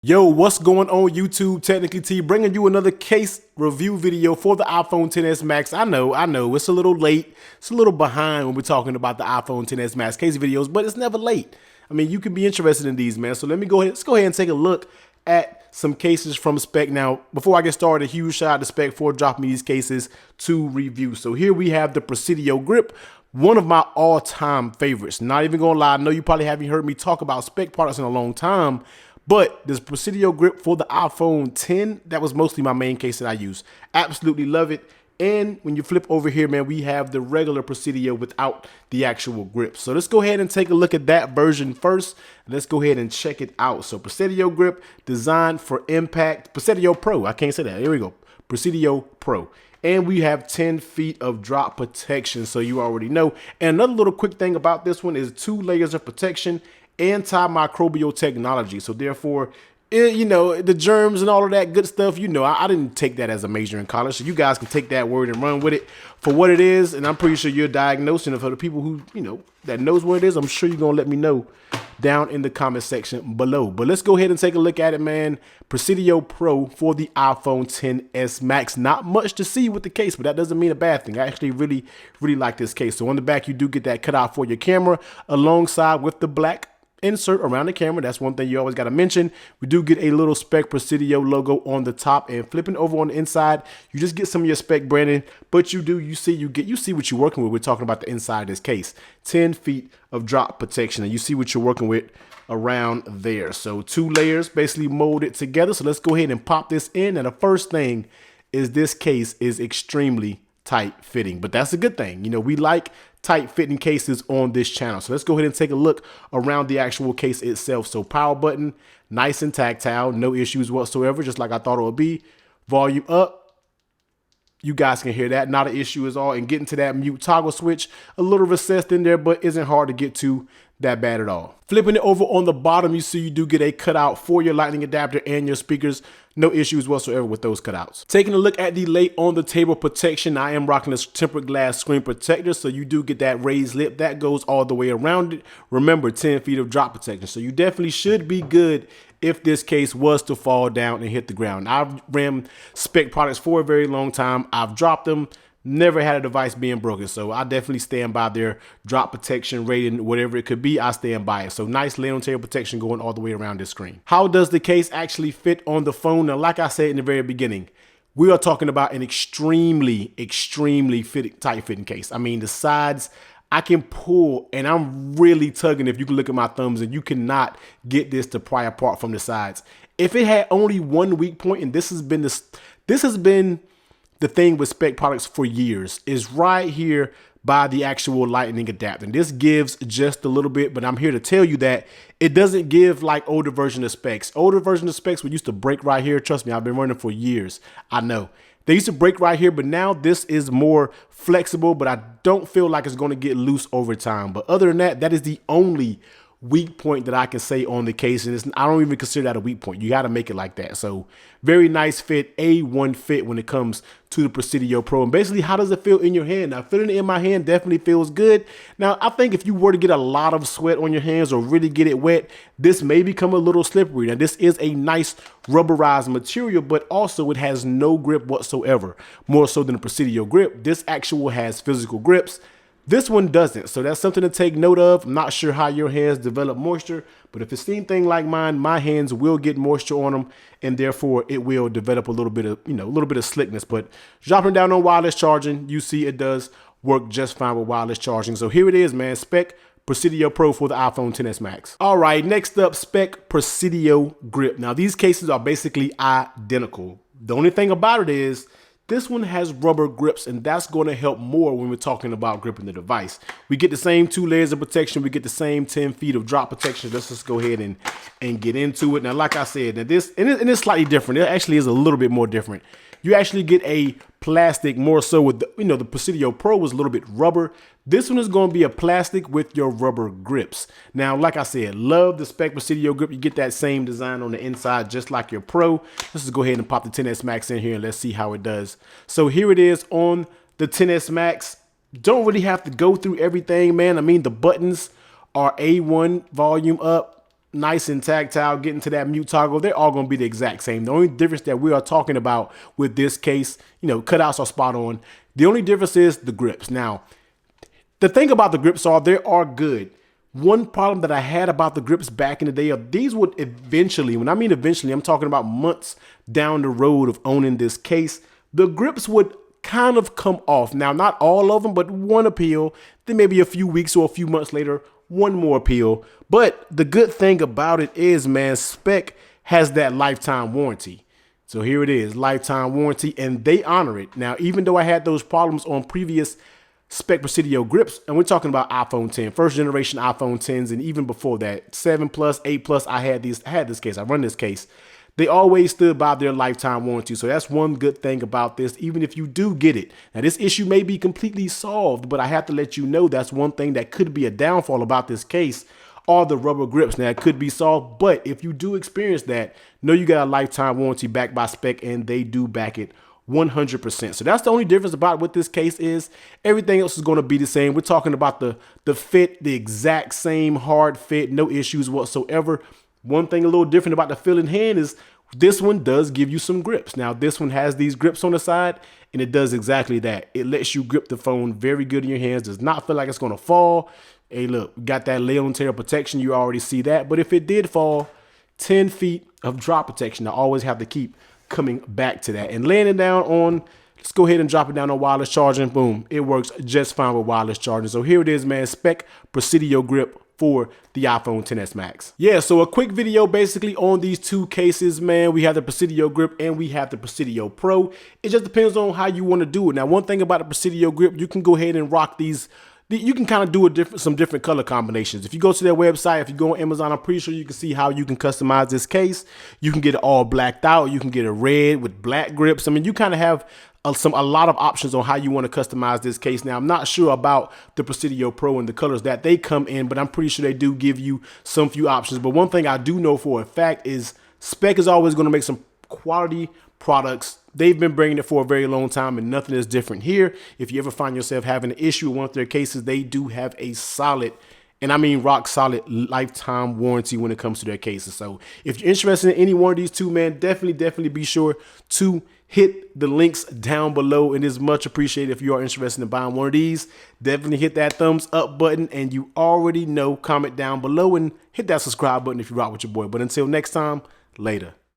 Yo, what's going on YouTube? Technically T bringing you another case review video for the iPhone XS Max. I know, it's a little late. It's a little behind when we're talking about the iPhone XS Max case videos, but it's never late. I mean, you can be interested in these, man. So let's go ahead and take a look at some cases from Speck. Now, before I get started, a huge shout out to Speck for dropping me these cases to review. So here we have the Presidio Grip, one of my all-time favorites. Not even gonna lie, I know you probably haven't heard me talk about Speck products in a long time, but this Presidio Grip for the iPhone X, that was mostly my main case that I use. Absolutely love it. And when you flip over here, man, we have the regular Presidio without the actual grip. So let's go ahead and take a look at that version first. Let's go ahead and check it out. So Presidio Grip, designed for impact. Presidio Pro, I can't say that. Here we go. Presidio Pro. And we have 10 feet of drop protection, so you already know. And another little quick thing about this one is 2 layers of protection, antimicrobial technology. So therefore, you know, the germs and all of that good stuff, you know, I didn't take that as a major in college. So you guys can take that word and run with it for what it is. And I'm pretty sure you're diagnosing it. For the people who, you know, that knows what it is, I'm sure you're going to let me know down in the comment section below. But let's go ahead and take a look at it, man. Presidio Pro for the iPhone XS Max. Not much to see with the case, but that doesn't mean a bad thing. I actually really like this case. So on the back, you do get that cutout for your camera alongside with the black insert around the camera. That's one thing you always got to mention. We do get a little Speck Presidio logo on the top, and flipping over on the inside, you just get some of your Speck branding, but you see what you're working with. We're talking about the inside of this case. 10 feet of drop protection, and you see what you're working with around there. So 2 layers basically molded together. So let's go ahead and pop this in. And the first thing is this case is extremely tight fitting, but that's a good thing. You know, we like tight fitting cases on this channel. So let's go ahead and take a look around the actual case itself. So power button, nice and tactile, no issues whatsoever, just like I thought it would be. Volume up, you guys can hear that, not an issue at all. And getting to that mute toggle switch, a little recessed in there, but isn't hard to get to that bad at all. Flipping it over on the bottom, you see you do get a cutout for your lightning adapter and your speakers. No issues whatsoever with those cutouts. Taking a look at the lay on the table protection, I am rocking this tempered glass screen protector, so you do get that raised lip that goes all the way around it. Remember, 10 feet of drop protection, so you definitely should be good if this case was to fall down and hit the ground. I've ran Speck products for a very long time. I've dropped them. Never had a device being broken, so I definitely stand by their drop protection rating, whatever it could be, I stand by it. So nice lay on table protection going all the way around this screen. How does the case actually fit on the phone? Now, like I said in the very beginning, we are talking about an extremely tight fitting case. I mean, the sides I can pull, and I'm really tugging. If you can look at my thumbs, and you cannot get this to pry apart from the sides. If it had only one weak point, and this has been the thing with Speck products for years, is right here by the actual lightning adapter. And this gives just a little bit, but I'm here to tell you that it doesn't give like older version of Specs. Older version of Specs we used to break right here. Trust me, I've been running for years. I know. They used to break right here, but now this is more flexible, but I don't feel like it's going to get loose over time. But other than that, that is the only weak point that I can say on the case, and I don't even consider that a weak point. You got to make it like that. So very nice fit, A1 fit when it comes to the Presidio Pro. And basically, how does it feel in your hand? Now, feeling it in my hand definitely feels good. Now, I think if you were to get a lot of sweat on your hands or really get it wet, this may become a little slippery. Now, this is a nice rubberized material, but also it has no grip whatsoever. More so than the Presidio Grip, this actual has physical grips. This one doesn't, so that's something to take note of. I'm not sure how your hands develop moisture, but if it's anything like mine, my hands will get moisture on them, and therefore it will develop a little bit of, a little bit of slickness. But dropping down on wireless charging, you see it does work just fine with wireless charging. So here it is, man. Speck Presidio Pro for the iPhone XS Max. All right, next up, Speck Presidio Grip. Now, these cases are basically identical. The only thing about it is this one has rubber grips, and that's going to help more when we're talking about gripping the device. We get the same 2 layers of protection. We get the same 10 feet of drop protection. Let's just go ahead and get into it. Now, like I said, now this, and it's slightly different. It actually is a little bit more different. You actually get a plastic more so with the, the Presidio Pro was a little bit rubber. This one is going to be a plastic with your rubber grips. Now, like I said, love the Speck Presidio Grip. You get that same design on the inside, just like your Pro. Let's just go ahead and pop the XS Max in here and let's see how it does. So here it is on the XS Max. Don't really have to go through everything, man. I mean, the buttons are A1, volume up, nice and tactile, getting to that mute toggle, they're all going to be the exact same. The only difference that we are talking about with this case, cutouts are spot on. The only difference is the grips. Now, the thing about the grips are they are good. One problem that I had about the grips back in the day of these would eventually, when I mean eventually, I'm talking about months down the road of owning this case, the grips would kind of come off. Now, not all of them, but one appeal. Then maybe a few weeks or a few months later, one more appeal. But the good thing about it is, man, Speck has that lifetime warranty. So here it is, lifetime warranty, and they honor it. Now, even though I had those problems on previous Speck Presidio grips, and we're talking about iPhone 10, first generation iPhone 10s, and even before that, 7 Plus, 8 Plus, I had this case, I run this case. They always stood by their lifetime warranty. So that's one good thing about this, even if you do get it. Now, this issue may be completely solved, but I have to let you know that's one thing that could be a downfall about this case, are the rubber grips. Now, it could be solved, but if you do experience that, know you got a lifetime warranty backed by Speck, and they do back it 100%. So that's the only difference about what this case is. Everything else is going to be the same. We're talking about the fit, the exact same hard fit, no issues whatsoever. One thing a little different about the feel in hand is this one does give you some grips. Now, this one has these grips on the side, and it does exactly that. It lets you grip the phone very good in your hands. Does not feel like it's going to fall. Hey, look, got that lay on tear protection. You already see that. But if it did fall, 10 feet of drop protection. I always have to keep coming back to that. And laying it down on, let's go ahead and drop it down on wireless charging. Boom. It works just fine with wireless charging. So here it is, man. Speck Presidio Grip for the iPhone XS Max. Yeah, so a quick video basically on these two cases, man. We have the Presidio Grip and we have the Presidio Pro. It just depends on how you want to do it. Now, one thing about the Presidio Grip, you can go ahead and rock these. You can kind of do some different color combinations. If you go to their website, if you go on Amazon, I'm pretty sure you can see how you can customize this case. You can get it all blacked out. You can get a red with black grips. I mean, you kind of have a lot of options on how you want to customize this case. Now, I'm not sure about the Presidio Pro and the colors that they come in, but I'm pretty sure they do give you some few options. But one thing I do know for a fact is Speck is always going to make some quality products. They've been bringing it for a very long time, and nothing is different here. If you ever find yourself having an issue with one of their cases, they do have a solid, and I mean rock solid, lifetime warranty when it comes to their cases. So if you're interested in any one of these two, man, definitely be sure to hit the links down below. It is much appreciated if you are interested in buying one of these. Definitely hit that thumbs up button, and you already know, comment down below and hit that subscribe button if you rock with your boy. But until next time, later.